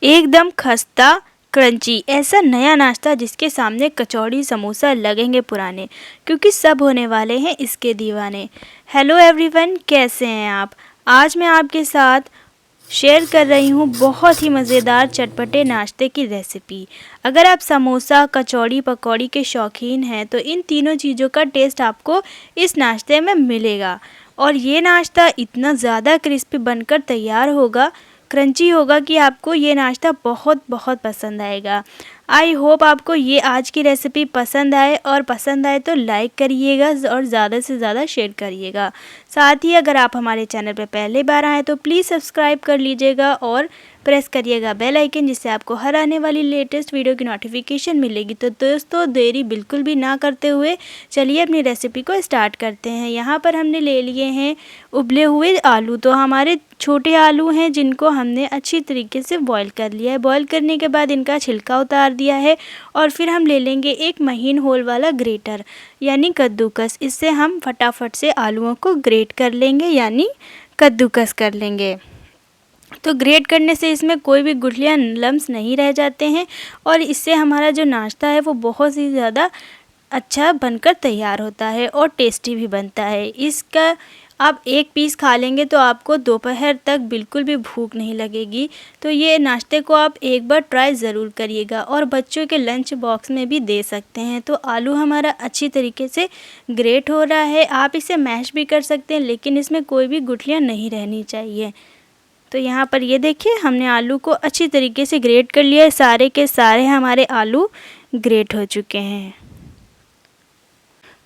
एकदम खस्ता क्रंची ऐसा नया नाश्ता जिसके सामने कचौड़ी समोसा लगेंगे पुराने, क्योंकि सब होने वाले हैं इसके दीवाने। हेलो एवरीवन, कैसे हैं आप? आज मैं आपके साथ शेयर कर रही हूँ बहुत ही मज़ेदार चटपटे नाश्ते की रेसिपी। अगर आप समोसा, कचौड़ी, पकौड़ी के शौकीन हैं तो इन तीनों चीज़ों का टेस्ट आपको इस नाश्ते में मिलेगा। और ये नाश्ता इतना ज़्यादा क्रिस्पी बनकर तैयार होगा, क्रंची होगा कि आपको ये नाश्ता बहुत बहुत पसंद आएगा। आई होप आपको ये आज की रेसिपी पसंद आए, और पसंद आए तो लाइक करिएगा और ज़्यादा से ज़्यादा शेयर करिएगा। साथ ही अगर आप हमारे चैनल पर पहली बार आए तो प्लीज़ सब्सक्राइब कर लीजिएगा और प्रेस करिएगा बेल आइकन, जिससे आपको हर आने वाली लेटेस्ट वीडियो की नोटिफिकेशन मिलेगी। तो दोस्तों, देरी बिल्कुल भी ना करते हुए चलिए अपनी रेसिपी को स्टार्ट करते हैं। यहाँ पर हमने ले लिए हैं उबले हुए आलू। तो हमारे छोटे आलू हैं जिनको हमने अच्छी तरीके से बॉईल कर लिया है। बॉईल करने के बाद इनका छिलका उतार दिया है, और फिर हम ले लेंगे एक महीन होल वाला ग्रेटर यानी कद्दूकस। इससे हम फटाफट से आलूओं को ग्रेट कर लेंगे यानी कद्दूकस कर लेंगे। तो ग्रेट करने से इसमें कोई भी गुठलियाँ लम्स नहीं रह जाते हैं, और इससे हमारा जो नाश्ता है वो बहुत ही ज़्यादा अच्छा बनकर तैयार होता है और टेस्टी भी बनता है। इसका आप एक पीस खा लेंगे तो आपको दोपहर तक बिल्कुल भी भूख नहीं लगेगी। तो ये नाश्ते को आप एक बार ट्राई ज़रूर करिएगा, और बच्चों के लंच बॉक्स में भी दे सकते हैं। तो आलू हमारा अच्छी तरीके से ग्रेट हो रहा है। आप इसे मैश भी कर सकते हैं, लेकिन इसमें कोई भी गुठलियाँ नहीं रहनी चाहिए। तो यहाँ पर ये देखिए, हमने आलू को अच्छी तरीके से ग्रेट कर लिया है। सारे के सारे हमारे आलू ग्रेट हो चुके हैं।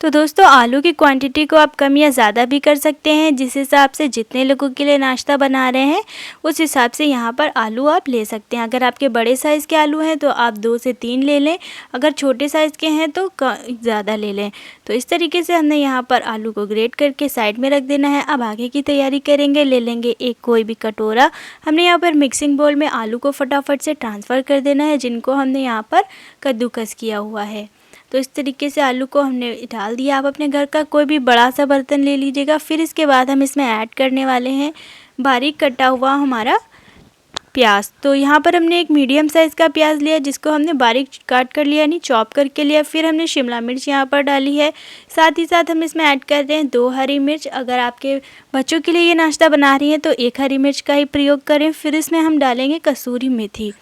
तो दोस्तों, आलू की क्वांटिटी को आप कम या ज़्यादा भी कर सकते हैं। जिस हिसाब से जितने लोगों के लिए नाश्ता बना रहे हैं उस हिसाब से यहाँ पर आलू आप ले सकते हैं। अगर आपके बड़े साइज़ के आलू हैं तो आप 2 से 3 ले लें, अगर छोटे साइज़ के हैं तो ज़्यादा ले लें। तो इस तरीके से हमने यहाँ पर आलू को ग्रेट करके साइड में रख देना है। अब आगे की तैयारी करेंगे। ले लेंगे एक कोई भी कटोरा। हमने यहाँ पर मिक्सिंग बोल में आलू को फटाफट से ट्रांसफ़र कर देना है, जिनको हमने यहाँ पर कद्दूकस किया हुआ है। तो इस तरीके से आलू को हमने डाल दिया। आप अपने घर का कोई भी बड़ा सा बर्तन ले लीजिएगा। फिर इसके बाद हम इसमें ऐड करने वाले हैं बारीक कटा हुआ हमारा प्याज। तो यहाँ पर हमने एक मीडियम साइज़ का प्याज लिया, जिसको हमने बारीक काट कर लिया यानी चॉप करके लिया। फिर हमने शिमला मिर्च यहाँ पर डाली है। साथ ही साथ हम इसमें ऐड कर रहे हैं 2 हरी मिर्च। अगर आपके बच्चों के लिए ये नाश्ता बना रही हैं तो 1 हरी मिर्च का ही प्रयोग करें। फिर इसमें हम डालेंगे कसूरी मेथी।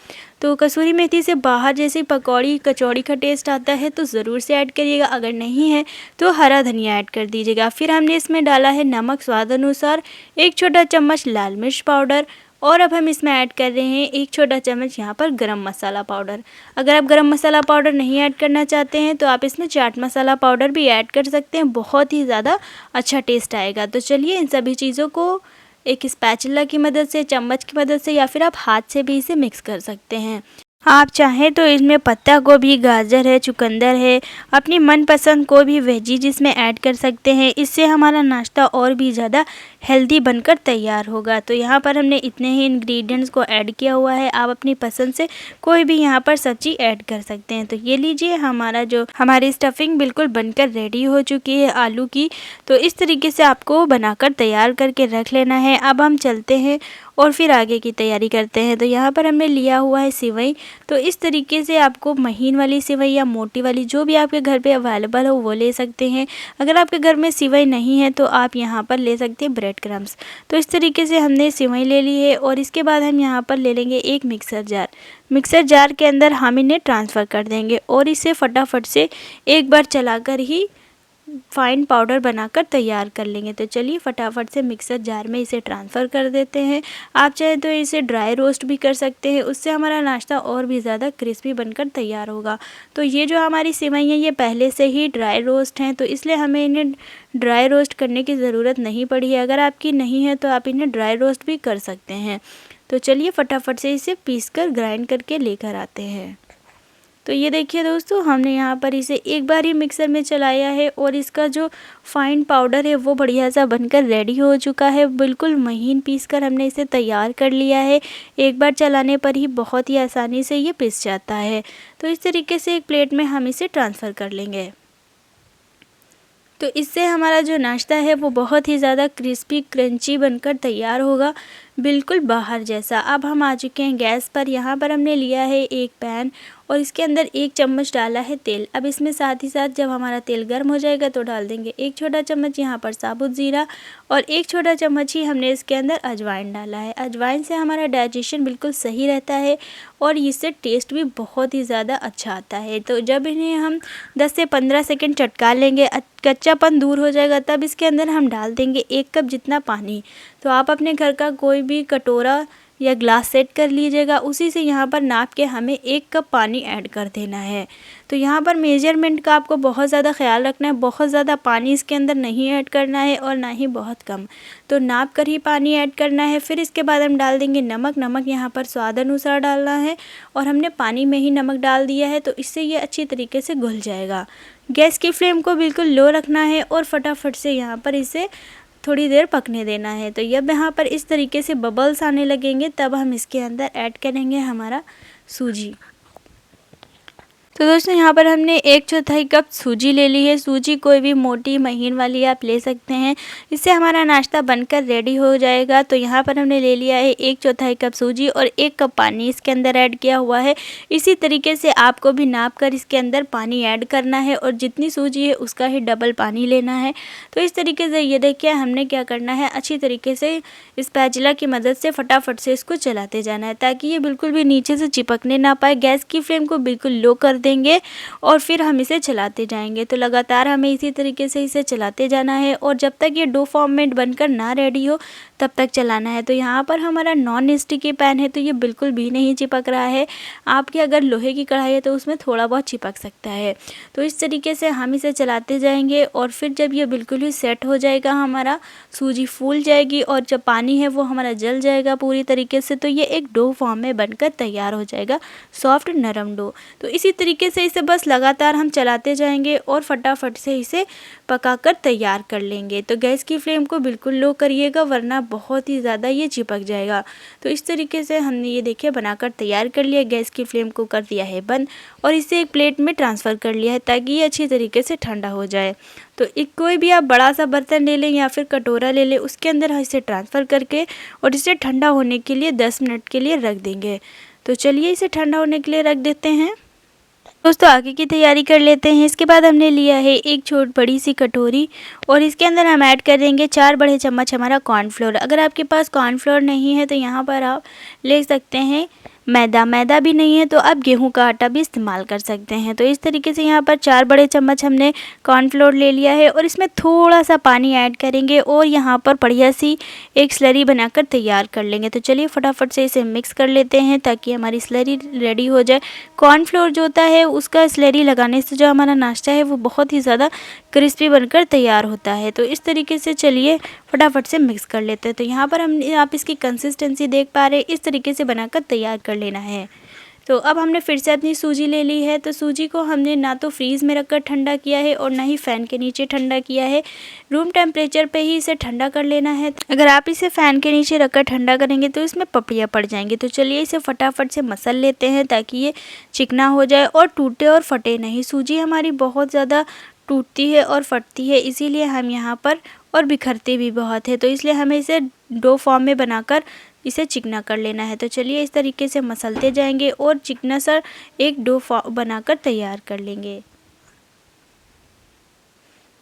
तो कसूरी मेथी से बाहर जैसे पकौड़ी कचौड़ी का टेस्ट आता है तो ज़रूर से ऐड करिएगा। अगर नहीं है तो हरा धनिया ऐड कर दीजिएगा। फिर हमने इसमें डाला है नमक स्वाद अनुसार, 1 छोटा चम्मच लाल मिर्च पाउडर, और अब हम इसमें ऐड कर रहे हैं 1 छोटा चम्मच यहाँ पर गरम मसाला पाउडर। अगर आप गरम मसाला पाउडर नहीं ऐड करना चाहते हैं तो आप इसमें चाट मसाला पाउडर भी ऐड कर सकते हैं। बहुत ही ज़्यादा अच्छा टेस्ट आएगा। तो चलिए इन सभी चीज़ों को एक स्पैचुला की मदद से, चम्मच की मदद से, या फिर आप हाथ से भी इसे मिक्स कर सकते हैं। आप चाहें तो इसमें पत्ता गोभी, गाजर है, चुकंदर है, अपनी मनपसंद कोई भी वेजीज इसमें ऐड कर सकते हैं। इससे हमारा नाश्ता और भी ज़्यादा हेल्दी बनकर तैयार होगा। तो यहाँ पर हमने इतने ही इंग्रेडिएंट्स को ऐड किया हुआ है। आप अपनी पसंद से कोई भी यहाँ पर सब्जी ऐड कर सकते हैं। तो ये लीजिए, हमारी स्टफिंग बिल्कुल बनकर रेडी हो चुकी है आलू की। तो इस तरीके से आपको बनाकर तैयार करके रख लेना है। अब हम चलते हैं और फिर आगे की तैयारी करते हैं। तो यहाँ पर हमने लिया हुआ है सिवई। तो इस तरीके से आपको महीन वाली सिवई या मोटी वाली जो भी आपके घर पे अवेलेबल हो वो ले सकते हैं। अगर आपके घर में सिवई नहीं है तो आप यहाँ पर ले सकते हैं ब्रेड क्रम्स। तो इस तरीके से हमने सिवई ले ली है, और इसके बाद हम यहाँ पर ले लेंगे एक मिक्सर जार। मिक्सर जार के अंदर हम इन्हें ट्रांसफ़र कर देंगे, और इसे फटाफट से एक बार चलाकर ही फाइन पाउडर बनाकर तैयार कर लेंगे। तो चलिए फटाफट से मिक्सर जार में इसे ट्रांसफ़र कर देते हैं। आप चाहे तो इसे ड्राई रोस्ट भी कर सकते हैं, उससे हमारा नाश्ता और भी ज़्यादा क्रिस्पी बनकर तैयार होगा। तो ये जो हमारी सिवई हैं ये पहले से ही ड्राई रोस्ट हैं, तो इसलिए हमें इन्हें ड्राई रोस्ट करने की ज़रूरत नहीं पड़ी है। अगर आपकी नहीं है तो आप इन्हें ड्राई रोस्ट भी कर सकते हैं। तो चलिए फटाफट से इसे पीस कर ग्राइंड करके लेकर आते हैं। तो ये देखिए दोस्तों, हमने यहाँ पर इसे एक बार ही मिक्सर में चलाया है, और इसका जो फाइन पाउडर है वो बढ़िया सा बनकर रेडी हो चुका है। बिल्कुल महीन पीस कर हमने इसे तैयार कर लिया है। एक बार चलाने पर ही बहुत ही आसानी से ये पिस जाता है। तो इस तरीके से एक प्लेट में हम इसे ट्रांसफ़र कर लेंगे। तो इससे हमारा जो नाश्ता है वो बहुत ही ज़्यादा क्रिस्पी क्रंची बनकर तैयार होगा। बिल्कुल बाहर जैसा। अब हम आ चुके हैं गैस पर। यहाँ पर हमने लिया है एक पैन और इसके अंदर 1 चम्मच डाला है तेल। अब इसमें साथ ही साथ जब हमारा तेल गर्म हो जाएगा तो डाल देंगे 1 छोटा चम्मच यहाँ पर साबुत ज़ीरा और 1 छोटा चम्मच ही हमने इसके अंदर अजवाइन डाला है। अजवाइन से हमारा डाइजेशन बिल्कुल सही रहता है और इससे टेस्ट भी बहुत ही ज़्यादा अच्छा आता है। तो जब इन्हें हम 10 से 15 सेकंड चटका लेंगे, कच्चापन दूर हो जाएगा, तब इसके अंदर हम डाल देंगे 1 कप जितना पानी। तो आप अपने घर का कोई भी कटोरा या ग्लास सेट कर लीजिएगा, उसी से यहाँ पर नाप के हमें 1 कप पानी ऐड कर देना है। तो यहाँ पर मेजरमेंट का आपको बहुत ज़्यादा ख्याल रखना है, बहुत ज़्यादा पानी इसके अंदर नहीं ऐड करना है और ना ही बहुत कम, तो नाप कर ही पानी ऐड करना है। फिर इसके बाद हम डाल देंगे नमक। नमक यहाँ पर स्वाद अनुसार डालना है और हमने पानी में ही नमक डाल दिया है, तो इससे ये अच्छी तरीके से घुल जाएगा। गैस की फ्लेम को बिल्कुल लो रखना है और फटाफट से यहाँ पर इसे थोड़ी देर पकने देना है। तो जब यहाँ पर इस तरीके से बबल्स आने लगेंगे तब हम इसके अंदर ऐड करेंगे हमारा सूजी। तो दोस्तों यहाँ पर हमने 1/4 कप सूजी ले ली है। सूजी कोई भी मोटी महीन वाली आप ले सकते हैं, इससे हमारा नाश्ता बनकर रेडी हो जाएगा। तो यहाँ पर हमने ले लिया है 1/4 कप सूजी और 1 कप पानी इसके अंदर ऐड किया हुआ है। इसी तरीके से आपको भी नाप कर इसके अंदर पानी ऐड करना है और जितनी सूजी है उसका ही डबल पानी लेना है। तो इस तरीके से ये देखिए हमने क्या करना है, अच्छी तरीके से स्पैचुला की मदद से फटाफट से इसको चलाते जाना है ताकि ये बिल्कुल भी नीचे से चिपकने ना पाए। गैस की फ्लेम को बिल्कुल लो कर देंगे और फिर हम इसे चलाते जाएंगे। तो लगातार हमें इसी तरीके से इसे चलाते जाना है और जब तक ये डो फॉर्मेट बनकर ना रेडी हो तब तक चलाना है। तो यहाँ पर हमारा नॉन स्टिकी पैन है तो ये बिल्कुल भी नहीं चिपक रहा है। आपकी अगर लोहे की कढ़ाई है तो उसमें थोड़ा बहुत चिपक सकता है। तो इस तरीके से हम इसे चलाते जाएंगे और फिर जब ये बिल्कुल ही सेट हो जाएगा, हमारा सूजी फूल जाएगी और जब पानी है वो हमारा जल जाएगा पूरी तरीके से, तो ये एक डो फॉर्म में बनकर तैयार हो जाएगा, सॉफ्ट नरम डो। तो इसी तरीके से इसे बस लगातार हम चलाते जाएंगे और फटाफट से इसे पकाकर तैयार कर लेंगे। तो गैस की फ्लेम को बिल्कुल लो करिएगा वरना बहुत ही ज़्यादा ये चिपक जाएगा। तो इस तरीके से हमने ये देखिए बनाकर तैयार कर लिया। गैस की फ्लेम को कर दिया है बंद और इसे एक प्लेट में ट्रांसफ़र कर लिया है ताकि ये अच्छी तरीके से ठंडा हो जाए। तो एक कोई भी आप बड़ा सा बर्तन ले लें या फिर कटोरा ले लें, उसके अंदर इसे ट्रांसफ़र करके और इसे ठंडा होने के लिए 10 मिनट के लिए रख देंगे। तो चलिए इसे ठंडा होने के लिए रख देते हैं। दोस्तों आगे की तैयारी कर लेते हैं। इसके बाद हमने लिया है एक बड़ी सी कटोरी और इसके अंदर हम ऐड कर देंगे 4 बड़े चम्मच हमारा कॉर्नफ्लोर। अगर आपके पास कॉर्नफ्लोर नहीं है तो यहाँ पर आप ले सकते हैं मैदा भी नहीं है तो आप गेहूं का आटा भी इस्तेमाल कर सकते हैं। तो इस तरीके से यहाँ पर 4 बड़े चम्मच हमने कॉर्नफ्लोर ले लिया है और इसमें थोड़ा सा पानी ऐड करेंगे और यहाँ पर बढ़िया सी एक स्लरी बनाकर तैयार कर लेंगे। तो चलिए फटाफट से इसे मिक्स कर लेते हैं ताकि हमारी स्लरी रेडी हो जाए। कॉर्नफ्लोर जो होता है उसका स्लरी लगाने से जो हमारा नाश्ता है वो बहुत ही ज़्यादा क्रिस्पी बनकर तैयार होता है। तो इस तरीके से चलिए फटाफट से मिक्स कर लेते हैं। तो यहाँ पर हम आप इसकी कंसिस्टेंसी देख पा रहे हैं, इस तरीके से बनाकर तैयार कर लेना है। तो अब हमने फिर से अपनी सूजी ले ली है। तो सूजी को हमने ना तो फ्रीज़ में रखकर ठंडा किया है और ना ही फ़ैन के नीचे ठंडा किया है, रूम टेम्परेचर पे ही इसे ठंडा कर लेना है। अगर आप इसे फ़ैन के नीचे रखकर ठंडा करेंगे तो इसमें पपड़ियाँ पड़ जाएंगी। तो चलिए इसे फटाफट से मसल लेते हैं ताकि ये चिकना हो जाए और टूटे और फटे नहीं। सूजी हमारी बहुत ज़्यादा टूटती है और फटती है, इसीलिए हम यहाँ पर और बिखरती भी बहुत है। तो इसलिए हमें इसे डो फॉर्म में बनाकर इसे चिकना कर लेना है। तो चलिए इस तरीके से मसलते जाएंगे और चिकना सा एक डो बनाकर तैयार कर लेंगे।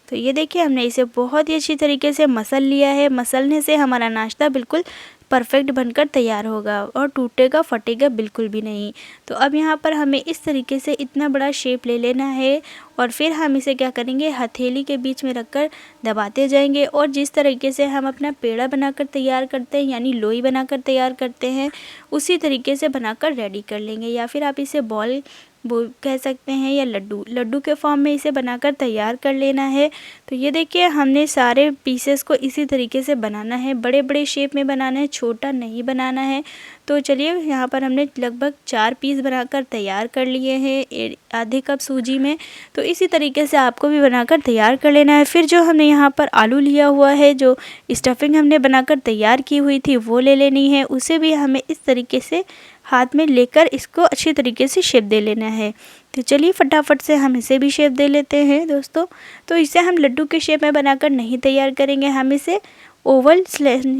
तो ये देखिए हमने इसे बहुत ही अच्छी तरीके से मसल लिया है। मसलने से हमारा नाश्ता बिल्कुल परफेक्ट बनकर तैयार होगा और टूटेगा फटेगा बिल्कुल भी नहीं। तो अब यहाँ पर हमें इस तरीके से इतना बड़ा शेप ले लेना है और फिर हम इसे क्या करेंगे, हथेली के बीच में रखकर दबाते जाएंगे और जिस तरीके से हम अपना पेड़ा बनाकर तैयार करते हैं यानी लोई बनाकर तैयार करते हैं उसी तरीके से बनाकर रेडी कर लेंगे। या फिर आप इसे बॉल वो कह सकते हैं या लड्डू के फॉर्म में इसे बनाकर तैयार कर लेना है। तो ये देखिए हमने सारे पीसेस को इसी तरीके से बनाना है, बड़े बड़े शेप में बनाना है, छोटा नहीं बनाना है। तो चलिए यहाँ पर हमने लगभग 4 पीस बनाकर तैयार कर लिए हैं आधे कप सूजी में। तो इसी तरीके से आपको भी बनाकर तैयार कर लेना है। फिर जो हमने यहाँ पर आलू लिया हुआ है, जो स्टफिंग हमने बनाकर तैयार की हुई थी वो ले लेनी है, उसे भी हमें इस तरीके से हाथ में लेकर इसको अच्छी तरीके से शेप दे लेना है। तो चलिए फटाफट से हम इसे भी शेप दे लेते हैं दोस्तों। तो इसे हम लड्डू के शेप में बनाकर नहीं तैयार करेंगे, हम इसे ओवल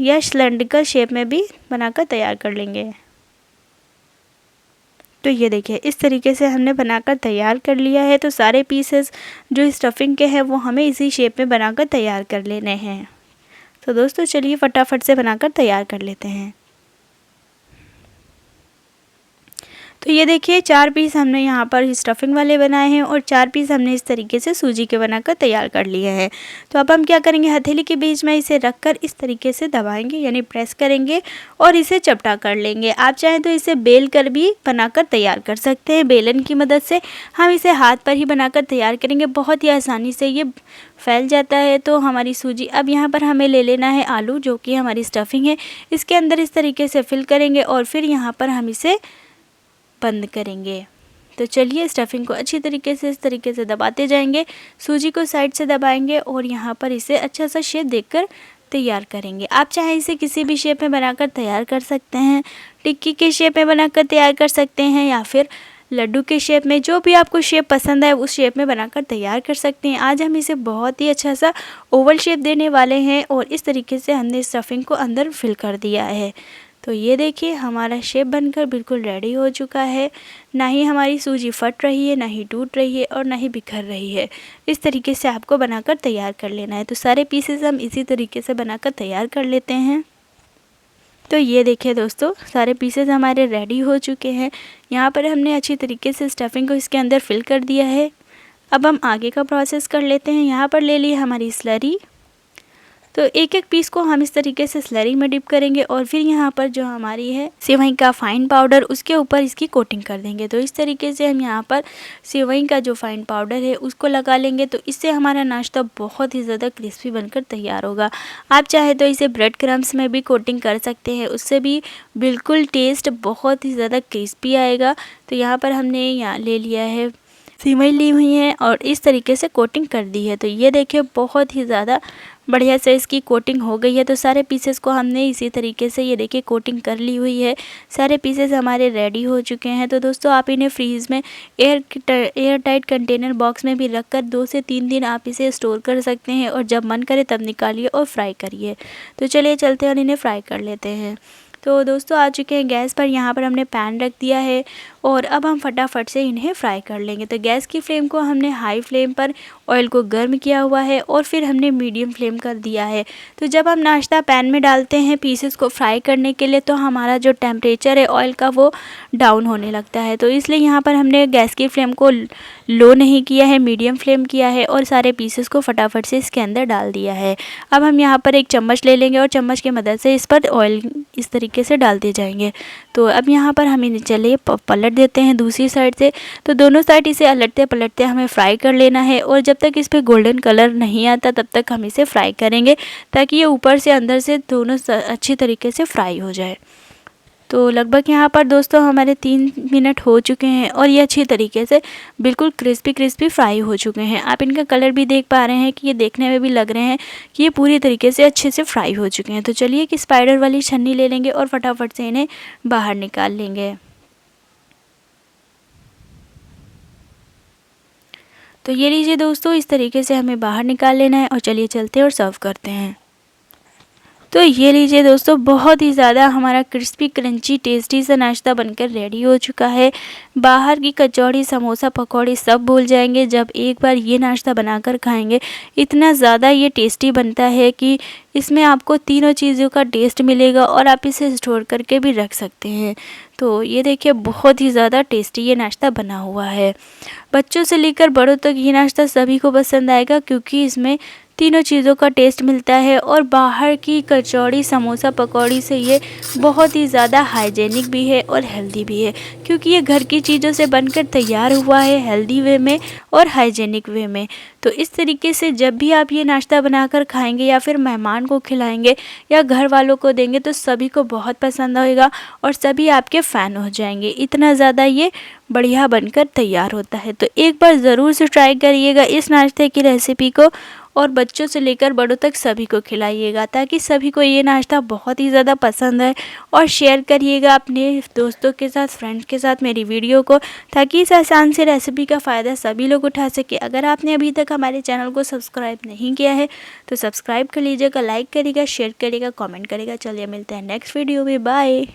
या सिलेंड्रिकल शेप में भी बनाकर तैयार कर लेंगे। तो ये देखिए इस तरीके से हमने बनाकर तैयार कर लिया है। तो सारे पीसेस जो स्टफिंग के हैं वो हमें इसी शेप में बनाकर तैयार कर लेने हैं। तो दोस्तों चलिए फटाफट से बनाकर तैयार कर लेते हैं। तो ये देखिए 4 पीस हमने यहाँ पर स्टफिंग वाले बनाए हैं और 4 पीस हमने इस तरीके से सूजी के बनाकर तैयार कर लिए हैं। तो अब हम क्या करेंगे, हथेली के बीच में इसे रखकर इस तरीके से दबाएंगे, यानी प्रेस करेंगे और इसे चपटा कर लेंगे। आप चाहें तो इसे बेल कर भी बनाकर तैयार कर सकते हैं। बेलन की मदद से हम इसे हाथ पर ही बनाकर तैयार करेंगे, बहुत ही आसानी से ये फैल जाता है। तो हमारी सूजी, अब यहाँ पर हमें ले लेना है आलू, जो कि हमारी स्टफिंग है, इसके अंदर इस तरीके से फिल करेंगे और फिर यहाँ पर हम इसे बंद करेंगे। तो चलिए स्टफिंग को अच्छी तरीके से इस तरीके से दबाते जाएंगे, सूजी को साइड से दबाएंगे और यहाँ पर इसे अच्छा सा शेप देकर तैयार करेंगे। आप चाहे इसे किसी भी शेप में बनाकर तैयार कर सकते हैं, टिक्की के शेप में बनाकर तैयार कर सकते हैं या फिर लड्डू के शेप में, जो भी आपको शेप पसंद है उस शेप में बनाकर तैयार कर सकते हैं। आज हम इसे बहुत ही अच्छा सा ओवल शेप देने वाले हैं और इस तरीके से हमने स्टफिंग को अंदर फिल कर दिया है। तो ये देखिए हमारा शेप बनकर बिल्कुल रेडी हो चुका है। ना ही हमारी सूजी फट रही है, ना ही टूट रही है और ना ही बिखर रही है। इस तरीके से आपको बनाकर तैयार कर लेना है। तो सारे पीसेस हम इसी तरीके से बनाकर तैयार कर लेते हैं। तो ये देखिए दोस्तों सारे पीसेस हमारे रेडी हो चुके हैं। यहाँ पर हमने अच्छी तरीके से स्टफिंग को इसके अंदर फिल कर दिया है। अब हम आगे का प्रोसेस कर लेते हैं। यहाँ पर ले ली हमारी स्लरी। तो एक एक पीस को हम इस तरीके से स्लरी में डिप करेंगे और फिर यहाँ पर जो हमारी है सेवई का फाइन पाउडर, उसके ऊपर इसकी कोटिंग कर देंगे। तो इस तरीके से हम यहाँ पर सेवई का जो फाइन पाउडर है उसको लगा लेंगे। तो इससे हमारा नाश्ता बहुत ही ज़्यादा क्रिस्पी बनकर तैयार होगा। आप चाहे तो इसे ब्रेड क्रम्स में भी कोटिंग कर सकते हैं, उससे भी बिल्कुल टेस्ट बहुत ही ज़्यादा क्रिस्पी आएगा। तो यहाँ पर हमने यहाँ ले लिया है सेवई ली हुई है और इस तरीके से कोटिंग कर दी है। तो ये देखिए बहुत ही ज़्यादा बढ़िया से इसकी कोटिंग हो गई है। तो सारे पीसेस को हमने इसी तरीके से ये देखिए कोटिंग कर ली हुई है। सारे पीसेस हमारे रेडी हो चुके हैं। तो दोस्तों आप इन्हें फ्रीज़ में एयर टाइट कंटेनर बॉक्स में भी रखकर 2 से 3 दिन आप इसे स्टोर कर सकते हैं और जब मन करे तब निकालिए और फ्राई करिए। तो चलिए चलते हैं और इन्हें फ्राई कर लेते हैं। तो दोस्तों आ चुके हैं गैस पर, यहाँ पर हमने पैन रख दिया है और अब हम फटाफट से इन्हें फ्राई कर लेंगे। तो गैस की फ्लेम को हमने हाई फ्लेम पर ऑयल को गर्म किया हुआ है और फिर हमने मीडियम फ्लेम कर दिया है। तो जब हम नाश्ता पैन में डालते हैं पीसेस को फ्राई करने के लिए, तो हमारा जो टेम्परेचर है ऑयल का वो डाउन होने लगता है। तो इसलिए यहाँ पर हमने गैस की फ्लेम को लो नहीं किया है, मीडियम फ्लेम किया है और सारे पीसेस को फटाफट से इसके अंदर डाल दिया है। अब हम यहाँ पर एक चम्मच ले लेंगे और चम्मच की मदद से इस पर ऑयल इस तरीके से डाल दिए जाएंगे। तो अब यहाँ पर हम इन्हें चलिए पलट देते हैं दूसरी साइड से। तो दोनों साइड इसे अलटते पलटते हमें फ्राई कर लेना है और जब तक इस पर गोल्डन कलर नहीं आता तब तक हम इसे फ्राई करेंगे, ताकि ये ऊपर से अंदर से दोनों अच्छी तरीके से फ्राई हो जाए। तो लगभग यहाँ पर दोस्तों हमारे 3 मिनट हो चुके हैं और ये अच्छी तरीके से बिल्कुल क्रिस्पी फ्राई हो चुके हैं। आप इनका कलर भी देख पा रहे हैं कि ये देखने में भी लग रहे हैं कि ये पूरी तरीके से अच्छे से फ्राई हो चुके हैं। तो चलिए कि स्पाइडर वाली छन्नी ले लेंगे और फटाफट से इन्हें बाहर निकाल लेंगे। तो ये लीजिए दोस्तों इस तरीके से हमें बाहर निकाल लेना है और चलिए चलते हैं और सर्व करते हैं। तो ये लीजिए दोस्तों बहुत ही ज़्यादा हमारा क्रिस्पी क्रंची टेस्टी सा नाश्ता बनकर रेडी हो चुका है। बाहर की कचौड़ी समोसा पकौड़ी सब भूल जाएंगे जब एक बार ये नाश्ता बनाकर खाएंगे। इतना ज़्यादा ये टेस्टी बनता है कि इसमें आपको तीनों चीज़ों का टेस्ट मिलेगा और आप इसे स्टोर करके भी रख सकते हैं। तो ये देखिए बहुत ही ज़्यादा टेस्टी ये नाश्ता बना हुआ है। बच्चों से लेकर बड़ों तक ये नाश्ता सभी को पसंद आएगा, क्योंकि इसमें तीनों चीज़ों का टेस्ट मिलता है और बाहर की कचौड़ी समोसा पकौड़ी से ये बहुत ही ज़्यादा हाइजेनिक भी है और हेल्दी भी है, क्योंकि ये घर की चीज़ों से बनकर तैयार हुआ है हेल्दी वे में और हाइजेनिक वे में। तो इस तरीके से जब भी आप ये नाश्ता बनाकर खाएंगे या फिर मेहमान को खिलाएंगे या घर वालों को देंगे तो सभी को बहुत पसंद आएगा और सभी आपके फ़ैन हो जाएंगे। इतना ज़्यादा ये बढ़िया बनकर तैयार होता है। तो एक बार ज़रूर से ट्राई करिएगा इस नाश्ते की रेसिपी को और बच्चों से लेकर बड़ों तक सभी को खिलाइएगा, ताकि सभी को ये नाश्ता बहुत ही ज़्यादा पसंद है। और शेयर करिएगा अपने दोस्तों के साथ, फ्रेंड्स के साथ मेरी वीडियो को, ताकि इस आसान से रेसिपी का फ़ायदा सभी लोग उठा सके। अगर आपने अभी तक हमारे चैनल को सब्सक्राइब नहीं किया है तो सब्सक्राइब कर लीजिएगा, लाइक करिएगा, शेयर करिएगा, कमेंट करिएगा। चलिए मिलते हैं नेक्स्ट वीडियो में, बाय।